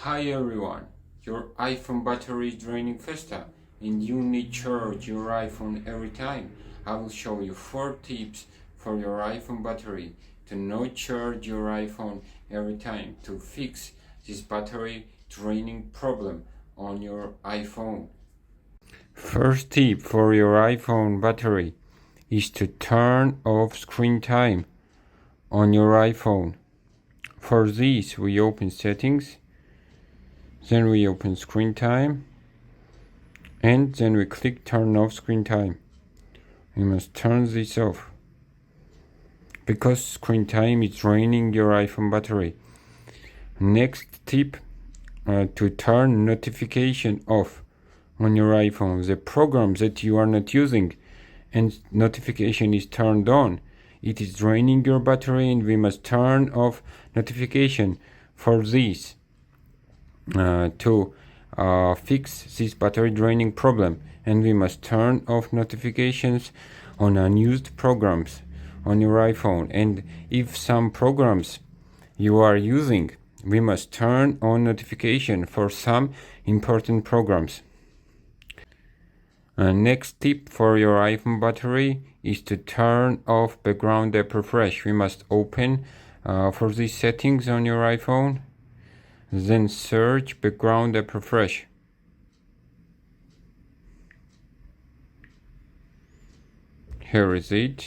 Hi everyone, your iPhone battery is draining faster and you need to charge your iPhone every time. I will show you 4 tips for your iPhone battery to not charge your iPhone every time to fix this battery draining problem on your iPhone. First tip for your iPhone battery is to turn off screen time on your iPhone. For this, we open settings. Then we open screen time and then we click turn off screen time. We must turn this off because screen time is draining your iPhone battery. Next tip, to turn notification off on your iPhone. The programs that you are not using and notification is turned on, it is draining your battery and we must turn off notification. For this, to fix this battery draining problem, and we must turn off notifications on unused programs on your iPhone, and if some programs you are using, we must turn on notification for some important programs. Next tip for your iPhone battery is to turn off background app refresh. We must open for these settings on your iPhone, then search background app refresh. Here is it.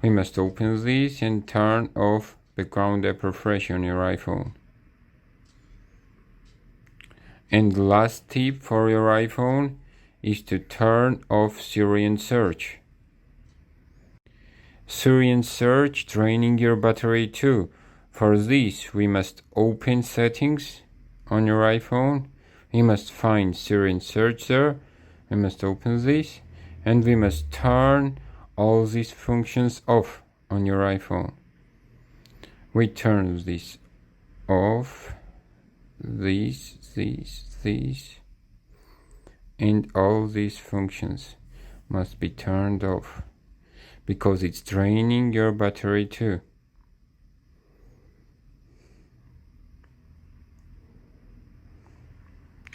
We must open this and turn off background app refresh on your iPhone. And the last tip for your iPhone is to turn off Siri and search. Siri and search draining your battery too. For this, we must open settings on your iPhone. We must find Siri and search there. We must open this and we must turn all these functions off on your iPhone. We turn this off, this, and all these functions must be turned off because it's draining your battery too.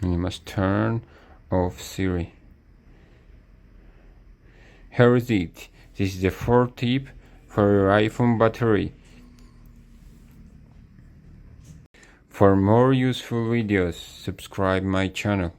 And you must turn off Siri. Here is it. This is the 4th tip for your iPhone battery. For more useful videos, subscribe my channel.